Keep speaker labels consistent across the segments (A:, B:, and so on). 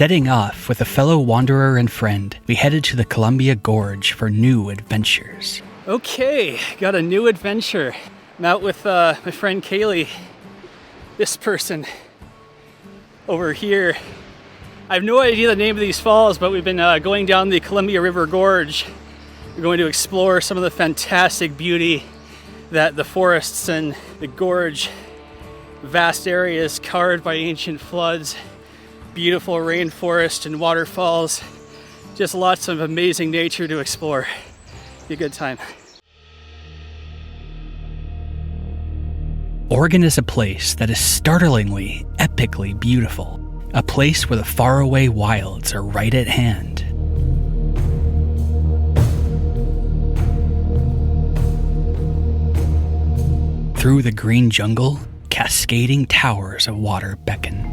A: Setting off with a fellow wanderer and friend, we headed to the Columbia Gorge for new adventures. Okay, got a new adventure. I'm out with my friend Kaylee. This person over here. I have no idea the name of these falls, but we've been going down the Columbia River Gorge. We're going to explore some of the fantastic beauty that the forests and the gorge, vast areas carved by ancient floods, beautiful rainforest and waterfalls, just lots of amazing nature to explore. Be a good time. Oregon is a place that is startlingly, epically beautiful. A place where the faraway wilds are right at hand. Through the green jungle, cascading towers of water beckon.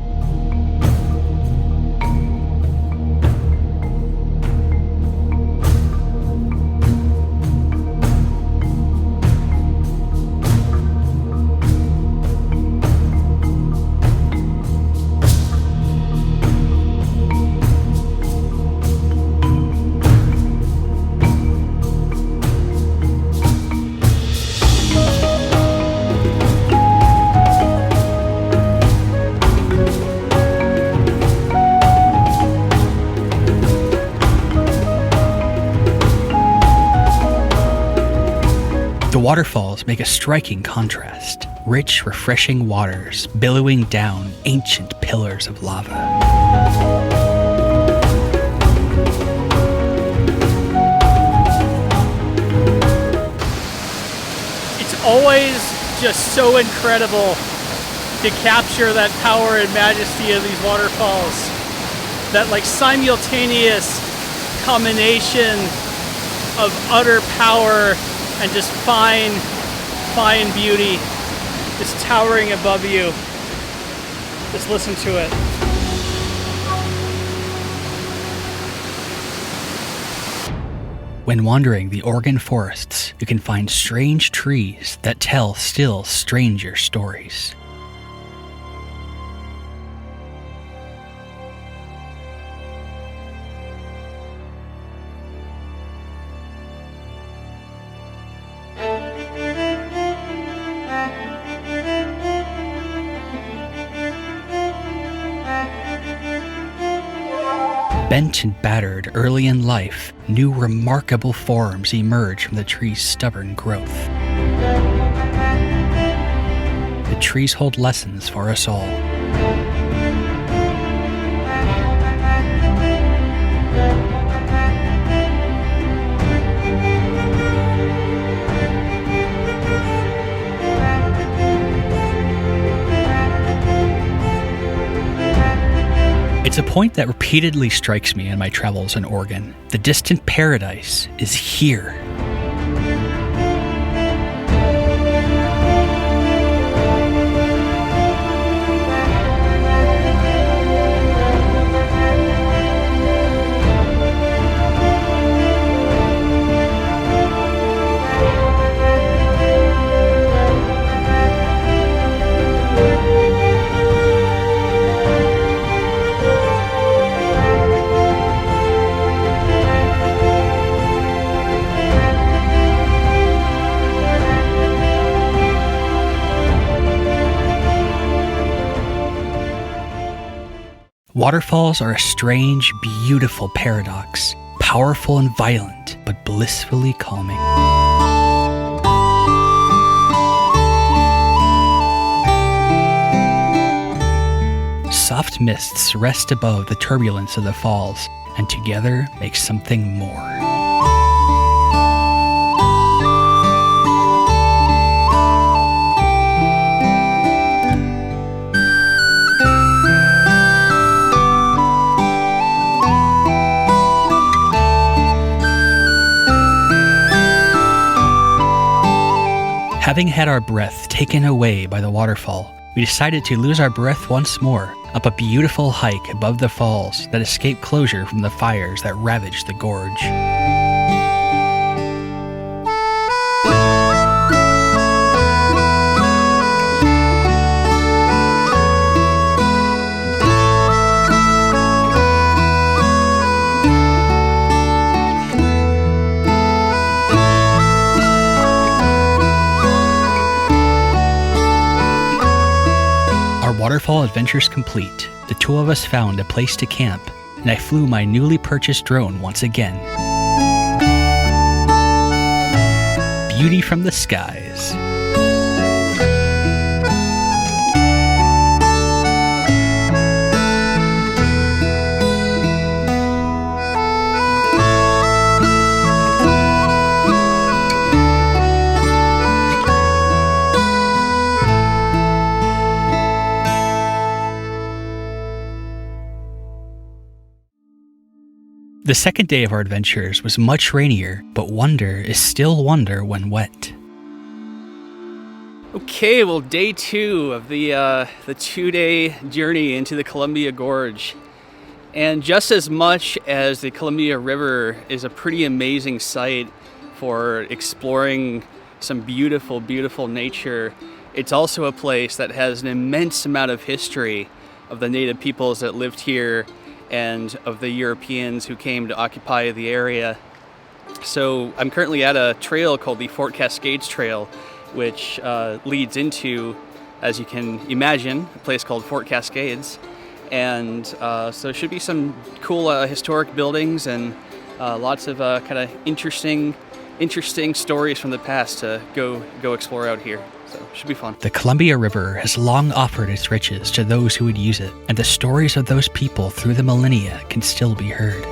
A: The waterfalls make a striking contrast. Rich, refreshing waters billowing down ancient pillars of lava. It's always just so incredible to capture that power and majesty of these waterfalls. That like simultaneous combination of utter power and just fine beauty just towering above you. Just listen to it. When wandering the Oregon forests, you can find strange trees that tell still stranger stories. Bent and battered early in life, new remarkable forms emerge from the tree's stubborn growth. The trees hold lessons for us all. It's a point that repeatedly strikes me in my travels in Oregon. The distant paradise is here. Waterfalls are a strange, beautiful paradox, powerful and violent, but blissfully calming. Soft mists rest above the turbulence of the falls, and together make something more. Having had our breath taken away by the waterfall, we decided to lose our breath once more up a beautiful hike above the falls that escaped closure from the fires that ravaged the gorge. waterfall adventures complete, the two of us found a place to camp, and I flew my newly purchased drone once again. Beauty from the skies. The second day of our adventures was much rainier, but wonder is still wonder when wet. Okay, well, day 2 of the 2-day journey into the Columbia Gorge. And just as much as the Columbia River is a pretty amazing site for exploring some beautiful, beautiful nature, it's also a place that has an immense amount of history of the native peoples that lived here and of the Europeans who came to occupy the area. So I'm currently at a trail called the Fort Cascades Trail, which leads into, as you can imagine, a place called Fort Cascades. And so there should be some cool historic buildings and lots of kind of interesting stories from the past to go explore out here. So it should be fun. The Columbia River has long offered its riches to those who would use it, and the stories of those people through the millennia can still be heard.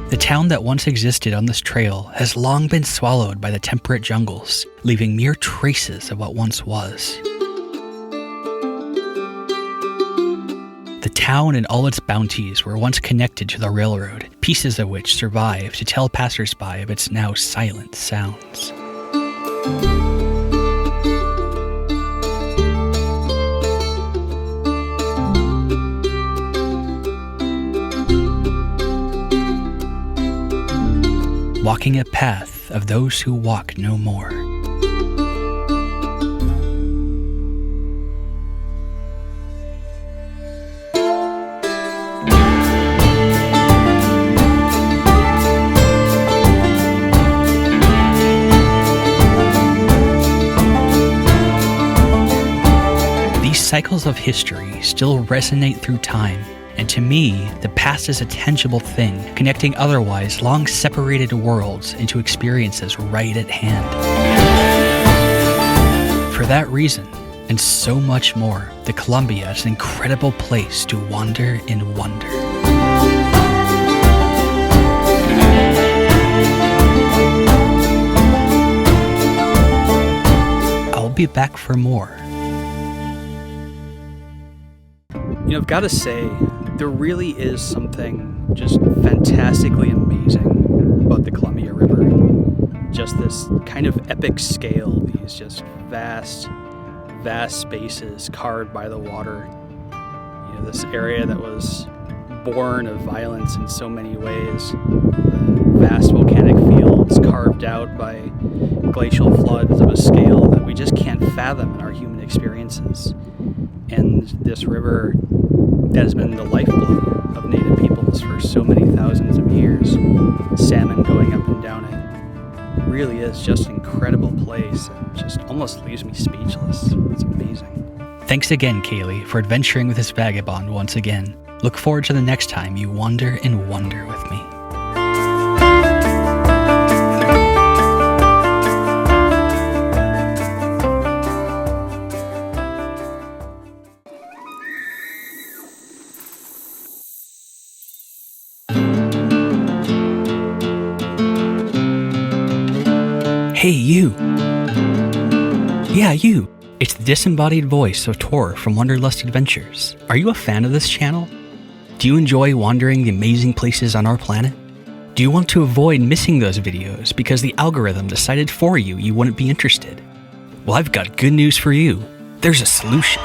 A: The town that once existed on this trail has long been swallowed by the temperate jungles, leaving mere traces of what once was. The town and all its bounties were once connected to the railroad, pieces of which survive to tell passersby of its now silent sounds. Walking a path of those who walk no more. Cycles of history still resonate through time, and to me, the past is a tangible thing, connecting otherwise long-separated worlds into experiences right at hand. For that reason, and so much more, the Columbia is an incredible place to wander in wonder. I'll be back for more. You know, I've got to say, there really is something just fantastically amazing about the Columbia River. Just this kind of epic scale, these just vast, vast spaces carved by the water. You know, this area that was born of violence in so many ways. The vast volcanic fields carved out by glacial floods of a scale that we just can't fathom in our human experiences. And this river that has been the lifeblood of native peoples for so many thousands of years, salmon going up and down it, really is just an incredible place and just almost leaves me speechless. It's amazing. Thanks again, Kaylee, for adventuring with this vagabond once again. Look forward to the next time you wander and wonder with me. Hey, you. Yeah, you. It's the disembodied voice of Tor from Wonderlust Adventures. Are you a fan of this channel? Do you enjoy wandering the amazing places on our planet? Do you want to avoid missing those videos because the algorithm decided for you you wouldn't be interested? Well, I've got good news for you. There's a solution.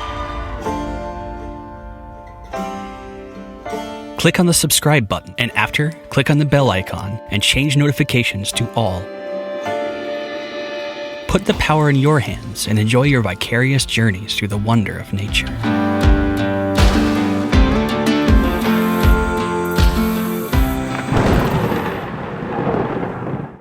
A: Click on the subscribe button, and after, click on the bell icon and change notifications to all. Put the power in your hands and enjoy your vicarious journeys through the wonder of nature.